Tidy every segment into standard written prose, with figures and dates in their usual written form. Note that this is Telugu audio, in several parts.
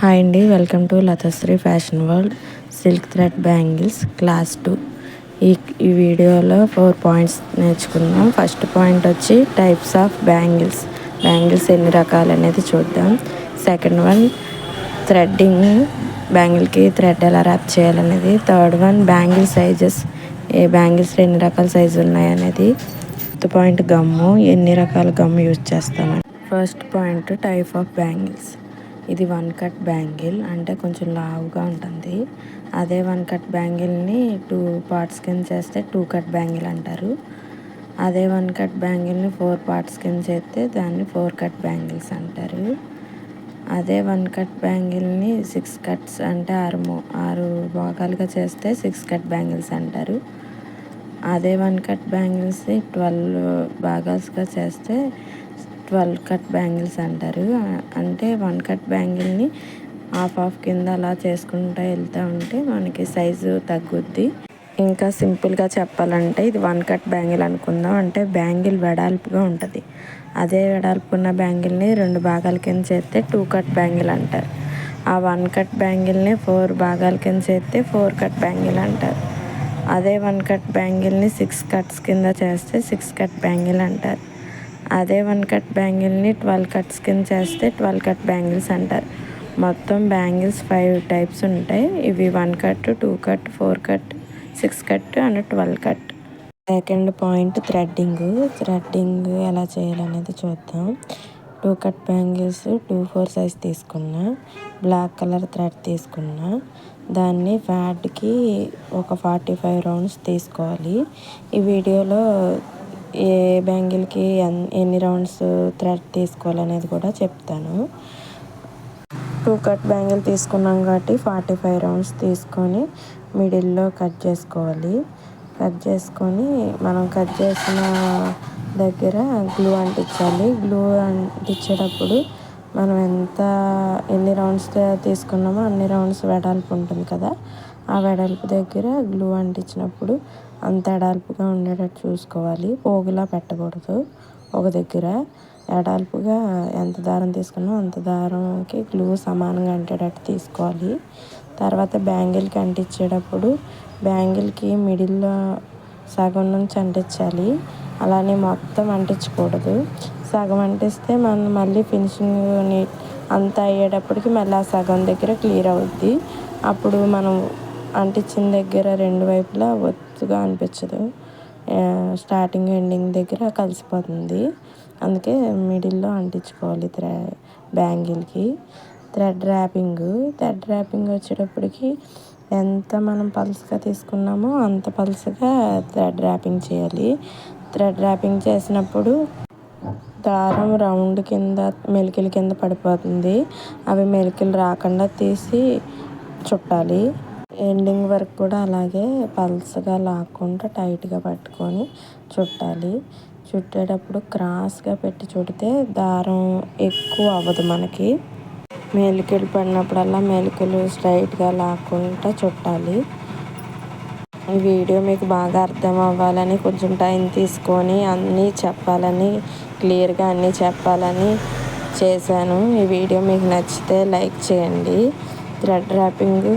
హాయ్ అండి, welcome to Latasri fashion world. Silk thread bangles class 2. ఈ వీడియోలో 4 పాయింట్స్ నేర్చుకుందాం. ఫస్ట్ పాయింట్ వచ్చి టైప్స్ ఆఫ్ బ్యాంగిల్స్ ఎన్ని రకాలు అనేది చూద్దాం. సెకండ్ వన్ థ్రెడ్డింగ్, బ్యాంగిల్కి థ్రెడ్ ఎలా ర్యాప్ చేయాలనేది. థర్డ్ వన్ బ్యాంగిల్ సైజెస్, ఏ బ్యాంగిల్స్లో ఎన్ని రకాల సైజు ఉన్నాయనేది. ఫిఫ్త్ పాయింట్ గమ్ము, ఎన్ని రకాల గమ్ము యూజ్ చేస్తామని. First point type of bangles. ఇది 1 కట్ బ్యాంగిల్, అంటే కొంచెం లావుగా ఉంటుంది. అదే 1 కట్ బ్యాంగిల్ని 2 పార్ట్స్ కింద చేస్తే 2 కట్ బ్యాంగిల్ అంటారు. అదే 1 కట్ బ్యాంగిల్ని 4 పార్ట్స్ కింద చేస్తే దాన్ని 4 కట్ బ్యాంగిల్స్ అంటారు. అదే 1 కట్ బ్యాంగిల్ని 6 కట్స్, అంటే 6 భాగాలుగా చేస్తే 6 కట్ బ్యాంగిల్స్ అంటారు. అదే 1 కట్ బ్యాంగిల్స్ని 12 భాగాలుగా చేస్తే 12 కట్ బ్యాంగిల్స్ అంటారు. అంటే 1 కట్ బ్యాంగిల్ని హాఫ్ కింద అలా చేసుకుంటూ వెళ్తూ ఉంటే మనకి సైజు తగ్గుద్ది. ఇంకా సింపుల్గా చెప్పాలంటే ఇది 1 కట్ బ్యాంగిల్ అనుకుందాం. అంటే బ్యాంగిల్ వెడల్పుగా ఉంటుంది. అదే వెడల్పున్న బ్యాంగిల్ని 2 భాగాల కింద చేస్తే 2 కట్ బ్యాంగిల్ అంటారు. ఆ 1 కట్ బ్యాంగిల్ని 4 భాగాల కింద చేస్తే 4 కట్ బ్యాంగిల్ అంటారు. అదే 1 కట్ బ్యాంగిల్ని 6 కట్స్ కింద చేస్తే 6 కట్ బ్యాంగిల్ అంటారు. అదే 1 కట్ బ్యాంగిల్ని 12 కట్స్ కింద చేస్తే 12 కట్ బ్యాంగిల్స్ అంటారు. మొత్తం బ్యాంగిల్స్ 5 టైప్స్ ఉంటాయి. ఇవి 1 cut, 2 cut, 4 cut, 6 cut and 12 cut. Second point threading ఎలా చేయాలనేది చూద్దాం. 2 కట్ బ్యాంగిల్స్ 2/4 సైజ్ తీసుకున్నా, బ్లాక్ కలర్ థ్రెడ్ తీసుకున్నా. దాన్ని ఫ్యాడ్కి ఒక 45 రౌండ్స్ తీసుకోవాలి. ఈ వీడియోలో ఏ బ్యాంగిల్కి ఎన్ని రౌండ్స్ థ్రెడ్ తీసుకోవాలనేది కూడా చెప్తాను. 2 కట్ బ్యాంగిల్ తీసుకున్నాం కాబట్టి 45 రౌండ్స్ తీసుకొని మిడిల్లో కట్ చేసుకోవాలి. కట్ చేసుకొని మనం కట్ చేసిన దగ్గర గ్లూ అంటించాలి. గ్లూ అంటించేటప్పుడు మనం ఎన్ని రౌండ్స్ తీసుకున్నామో అన్ని రౌండ్స్ వెడల్పు ఉంటుంది కదా, ఆ వెడల్పు దగ్గర గ్లూ అంటించినప్పుడు అంత వెడల్పుగా ఉండేటట్టు చూసుకోవాలి. పోగులా పెట్టకూడదు. ఒక దగ్గర వెడల్పుగా ఎంత దారం తీసుకున్నామో అంత దారంకి గ్లూ సమానంగా అంటేటట్టు తీసుకోవాలి. తర్వాత బ్యాంగిల్కి అంటించేటప్పుడు బ్యాంగిల్కి మిడిల్లో సగం నుంచి అంటించాలి. అలానే మొత్తం అంటించకూడదు. సగం అంటిస్తే మనం మళ్ళీ ఫినిషింగ్ అంతా అయ్యేటప్పటికి మళ్ళీ ఆ సగం దగ్గర క్లియర్ అవుద్ది. అప్పుడు మనం అంటించిన దగ్గర 2 వైపులా ఒత్తుగా అనిపించదు. స్టార్టింగ్ ఎండింగ్ దగ్గర కలిసిపోతుంది. అందుకే మిడిల్లో అంటించుకోవాలి బ్యాంగిల్కి. థ్రెడ్ ర్యాపింగ్ వచ్చేటప్పటికి ఎంత మనం పలుసగా తీసుకున్నామో అంత పలుసగా థ్రెడ్ ర్యాపింగ్ చేయాలి. థ్రెడ్ ర్యాపింగ్ చేసినప్పుడు దారం రౌండ్ కింద మెలికల కింద పడిపోతుంది. అవి మెలికలు రాకుండా తీసి చుట్టాలి. ఎండింగ్ వరకు కూడా అలాగే పల్సగా లాక్కుండా టైట్గా పట్టుకొని చుట్టాలి. చుట్టేటప్పుడు క్రాస్గా పెట్టి చుడితే దారం ఎక్కువ అవ్వదు. మనకి మెలికలు పడినప్పుడల్లా మెలికలు స్ట్రైట్గా లాక్కుండా చుట్టాలి. ఈ వీడియో మీకు బాగా అర్థం అవ్వాలని కొంచెం టైం తీసుకొని అన్నీ చెప్పాలని, క్లియర్గా అన్నీ చెప్పాలని చేశాను. ఈ వీడియో మీకు నచ్చితే లైక్ చేయండి. థ్రెడ్ ర్యాపింగ్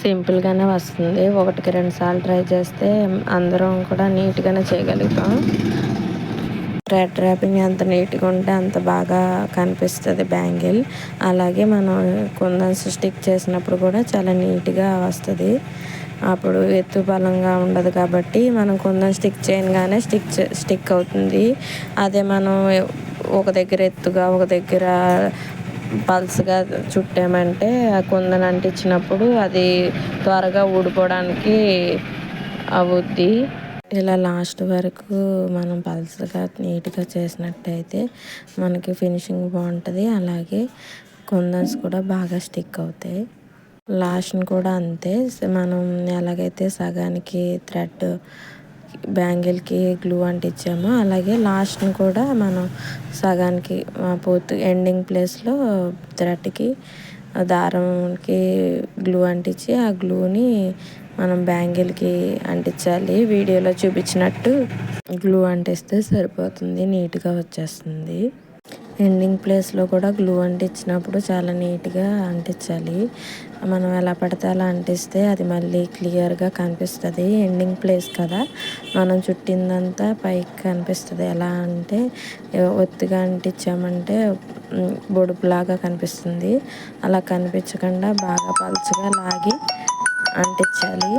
సింపుల్గానే వస్తుంది. 1కి 2 సార్లు ట్రై చేస్తే అందరం కూడా నీట్గానే చేయగలుగుతాం. థ్రెడ్ ర్యాపింగ్ ఎంత నీట్గా ఉంటే అంత బాగా కనిపిస్తుంది బ్యాంగిల్. అలాగే మనం కుందన్స్ స్టిక్ చేసినప్పుడు కూడా చాలా నీట్గా వస్తుంది. అప్పుడు ఎత్తు బలంగా ఉండదు కాబట్టి మనం కుందన్ స్టిక్ చేయగానే స్టిక్ అవుతుంది. అదే మనం ఒక దగ్గర ఎత్తుగా ఒక దగ్గర పల్స్గా చుట్టామంటే ఆ కుందన్ అంటించినప్పుడు అది త్వరగా ఊడిపోవడానికి అవుద్ది. ఇలా లాస్ట్ వరకు మనం పల్స్గా నీట్గా చేసినట్టయితే మనకి ఫినిషింగ్ బాగుంటుంది. అలాగే కుందన్స్ కూడా బాగా స్టిక్ అవుతాయి. లాస్ట్ని కూడా అంతే. మనం ఎలాగైతే సగానికి థ్రెడ్ బ్యాంగిల్కి గ్లూ అంటించామో అలాగే లాస్ట్ని కూడా మనం సగానికి పూర్తి ఎండింగ్ ప్లేస్లో థ్రెడ్కి దారంకి గ్లూ అంటించి ఆ గ్లూని మనం బ్యాంగిల్కి అంటించాలి. వీడియోలో చూపించినట్టు గ్లూ అంటిస్తే సరిపోతుంది, నీట్గా వచ్చేస్తుంది. ఎండింగ్ ప్లేస్లో కూడా గ్లూ అంటించినప్పుడు చాలా నీట్గా అంటించాలి. మనం ఎలా పడితే అలా అంటిస్తే అది మళ్ళీ క్లియర్గా కనిపిస్తుంది. ఎండింగ్ ప్లేస్ కదా, మనం చుట్టిందంతా పైకి కనిపిస్తుంది. ఎలా అంటే ఒత్తిగా అంటించామంటే బొడుపులాగా కనిపిస్తుంది. అలా కనిపించకుండా బాగా పలుచగా లాగి అంటించాలి.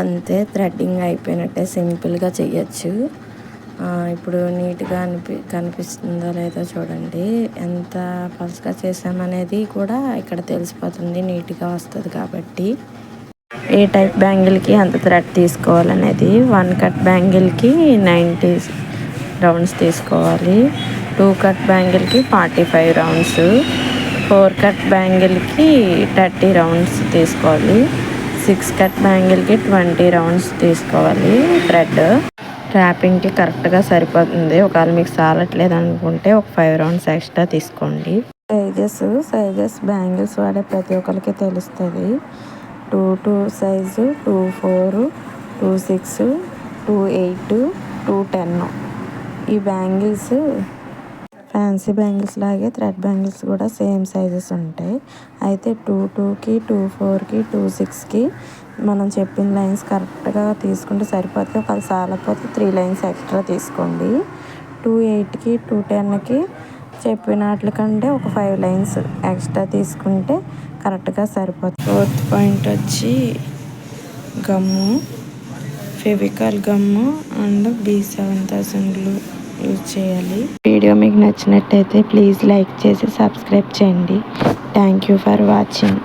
అంతే, థ్రెడ్డింగ్ అయిపోయినట్టే. సింపుల్గా చేయొచ్చు. ఇప్పుడు నీట్గా కనిపిస్తుందో లేదో చూడండి. ఎంత పలుచగా చేసామనేది కూడా ఇక్కడ తెలిసిపోతుంది, నీట్గా వస్తుంది కాబట్టి. ఏ టైప్ బ్యాంగిల్కి ఎంత థ్రెడ్ తీసుకోవాలనేది, 1 కట్ బ్యాంగిల్కి 90 రౌండ్స్ తీసుకోవాలి. 2 కట్ బ్యాంగిల్కి 45 రౌండ్స్, 4 కట్ బ్యాంగిల్కి 30 రౌండ్స్ తీసుకోవాలి. 6 కట్ బ్యాంగిల్కి 20 రౌండ్స్ తీసుకోవాలి. థ్రెడ్ ట్రాపింగ్కి కరెక్ట్గా సరిపోతుంది. ఒకవేళ మీకు సాలట్లేదు అనుకుంటే ఒక 5 రౌండ్స్ ఎక్స్ట్రా తీసుకోండి. సైజెస్ బ్యాంగిల్స్ వాడే ప్రతి ఒక్కరికి తెలుస్తుంది. 2 సైజు, 2 4, 2 6, 2 8, 2 10. ఈ బ్యాంగిల్స్ ఫ్యాన్సీ బ్యాంగిల్స్ లాగే థ్రెడ్ బ్యాంగిల్స్ కూడా సేమ్ సైజెస్ ఉంటాయి. అయితే 2 2కి, 2 4కి, 2 6కి మనం చెప్పిన లైన్స్ కరెక్ట్గా తీసుకుంటే సరిపోతుంది. ఒకవేళ సాలకపోతే 3 లైన్స్ ఎక్స్ట్రా తీసుకోండి. 2 8కి, 2 10కి చెప్పిన వాటికంటే ఒక 5 లైన్స్ ఎక్స్ట్రా తీసుకుంటే కరెక్ట్గా సరిపోతుంది. 4th పాయింట్ వచ్చి గమ్ము, ఫెవికాల్ గమ్ము అండ్ B7000 గ్లూ యూజ్ చేయాలి. వీడియో మీకు నచ్చినట్టయితే ప్లీజ్ లైక్ చేసి సబ్స్క్రైబ్ చేయండి. Thank you for watching.